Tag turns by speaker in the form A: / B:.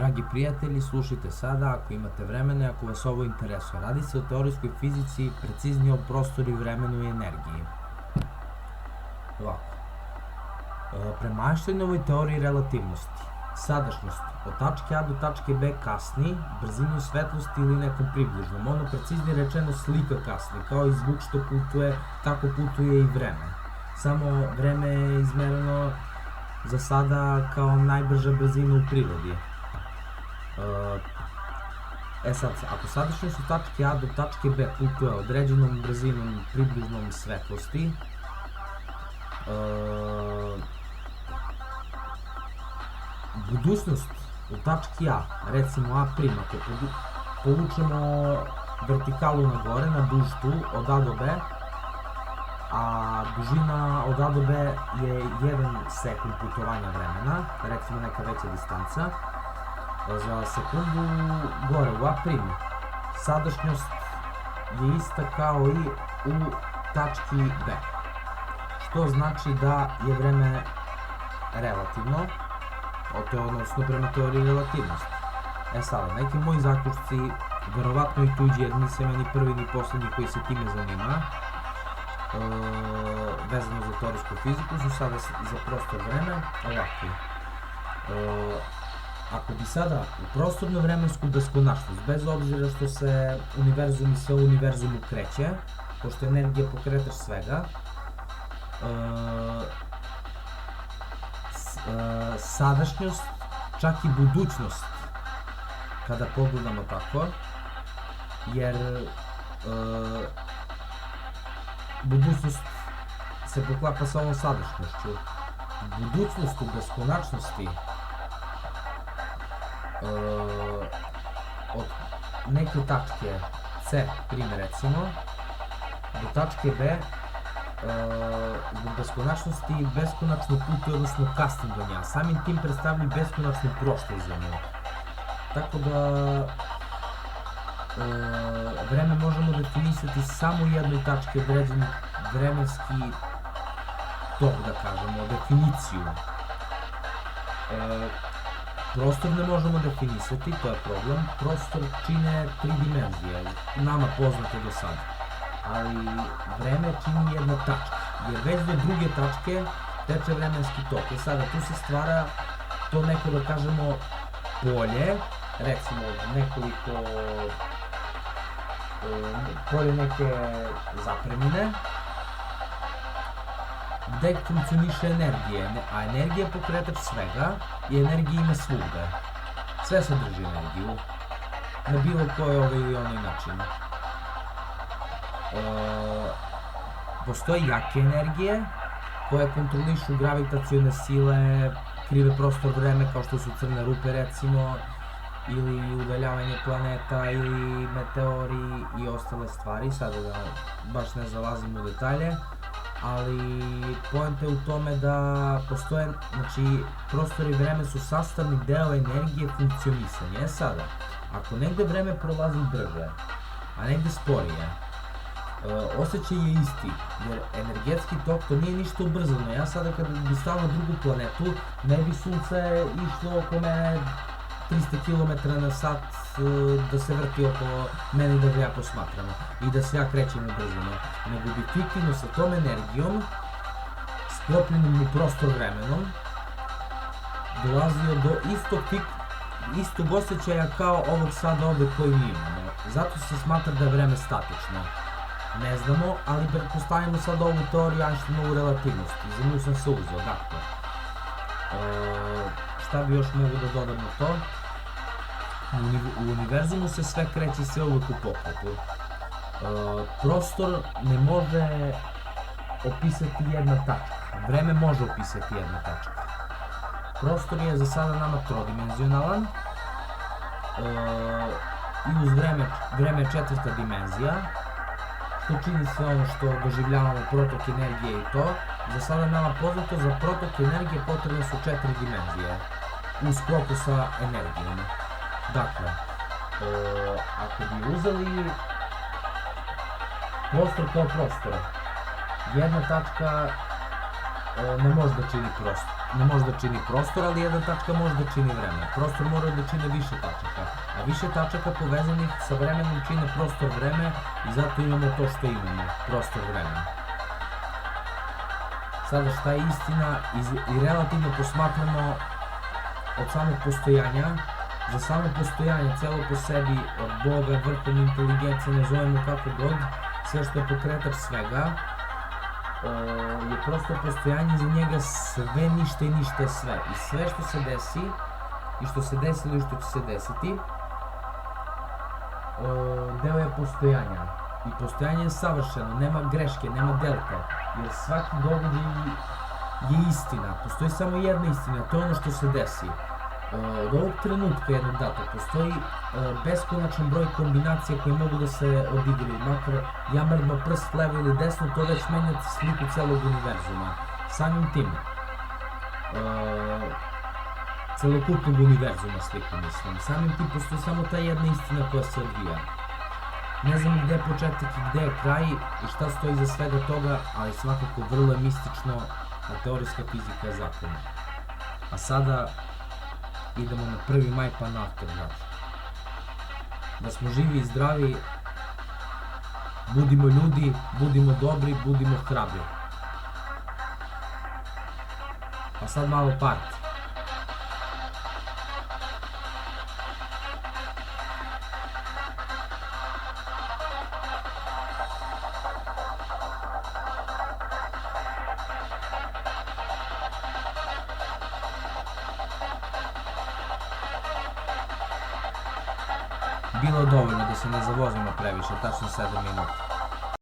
A: Dragi prijatelji, slušajte sada ako imate vremena i ako vas ovo interesuje. Radi se o teorijskoj fizici, preciznije o prostoru i vremenu i energiji. Ovako. Prema Einsteinovoj teoriji relativnosti, sadašnjost od tačke A do tačke B kasni brzinu svetlosti ili nekom približnom. Ono preciznije rečeno slika kasni, kao i zvuk što putuje, tako putuje i vreme. Samo vreme je izmereno za sada kao najbrža brzina u prirodi. Sad, ako sadašnjost od tačke A do tačke B putuje određenom brzinom približnom svetlosti, budućnost u tački A, recimo A', ako povučemo vertikalu na gore, na dužtu od A do B, a dužina od A do B je 1 sekund putovanja vremena, recimo neka veća distanca, za sekundu gore u A', sadašnjost je ista kao i u tački B, što znači da je vreme relativno, to je odnosno prema teoriji relativnosti. Sada, neki moji zaključci, verovatno i tuđi, jer nisam ja ni prvi ni poslednji koji se time zanima, vezano za teorijsku fiziku, su sada za prostor vreme ovakvi. Ako bi sada u prostorno-vremensku beskonačnost, bez obzira što se univerzum i sve u univerzumu kreće, pošto je energija pokretač svega, sadašnjost, čak i budućnost, kada pogledamo tako, jer budućnost se poklapa sa ovom sadašnjošću. Budućnost u beskonačnosti od neke tačke C, primjer recimo, do tačke B, zbog beskonačnosti beskonačno putuje, odnosno kasni do nja. Samim tim predstavlja beskonačnu prošlost za nju. Tako da vreme možemo definisati samo u jednoj tački, određen vremenski tok, da kažemo, definiciju. Prostor ne možemo definisati, to je problem. Prostor čine 3 dimenzije, nama poznate do sada. Ali vreme čini jedna tačka, jer već do druge tačke teče vremenski tok. Sada tu se stvara to neko, da kažemo, polje, recimo nekoliko polje neke zapremine, gde funkcioniše energije, a energija je pokretač svega i energija ima svugde. Sve sadrži energiju, na bilo koji ili onaj način. Postoje jake energije koje kontrolišu gravitacione sile, krive prostor vreme, kao što su crne rupe recimo, ili udaljavanje planeta, ili meteori i ostale stvari. Sada da baš ne zalazim u detalje, ali poenta je u tome da postoje, znači, prostor i vreme su sastavni deo energije funkcionisanja. Sada, ako negde vreme prolazi brže, a negde sporije, osjećaj je isti, jer energetski tok to nije ništa ubrzano. Ja sada kada bi stao na drugu planetu, ne bi sunce išlo oko mene 300 km na sat da se vrti oko mene da ga ja posmatramo i da se ja krećem u brzinu, nego bi fiktivno sa tom energijom, sklopljenim u prostor vremenom, dolazio do istog osjećaja kao ovog sada ovde koji mi imamo. Zato se smatra da je vreme statično. Ne znamo, ali pretpostavimo sad ovu teoriju Einsteinovu relativnosti, za nju sam se uzeo, dakle. Šta bi još mogu da dodam na to? U univerzumu se sve kreće, sve uvek u pokretu. Prostor ne može opisati jedna tačka, vreme može opisati jedna tačka. Prostor je za sada nama trodimenzionalan i uz vreme je četvrta dimenzija, što čini sve ono što doživljavamo, protok energije i to. Za sada nama poznato, za protok energije potrebne su 4 dimenzije u sklopu sa energijom. Dakle, ako bi uzeli prostor kao prostor, jedna tačka ne može da čini prostor. ne može da čini prostor, ali jedna tačka može da čini vreme. Prostor mora da čini više tačaka, a više tačaka povezanih sa vremenom čine prostor vreme i zato imamo to što imamo, prostor vremena. Sada šta je istina i relativno posmatrano od samog postojanja, za samo postojanje celo po sebi od Boga, vrhovne inteligencije, nazovemo kako god, sve što je pokretač svega, je prosto postojanje, za njega sve ništa i ništa je sve. I sve što se desi, i što se desilo i što će se desiti, deo je postojanja. I postojanje je savršeno, nema greške, nema delta, jer svaki događaj je istina. Postoji samo jedna istina, to je ono što se desi. Od ovog trenutka jednog data postoji beskonačan broj kombinacija koje mogu da se odigraju, makar ja mrdno prst levo ili desno, to već menja sliku celog univerzuma. Samim tim, celokupnog univerzuma sliku mislim, samim tim postoji samo ta jedna istina koja se odvija. Ne znam gde je početak i gde je kraj i šta stoji iza svega toga, ali svakako vrlo je mistično, a teorijska fizika je zakon. A sada idemo na 1. maj pa na aftermath. Da smo živi i zdravi, budimo ljudi, budimo dobri, budimo hrabri. A sad malo party. Bilo je dovoljno da se ne zavozimo previše, tačno 7 minuta.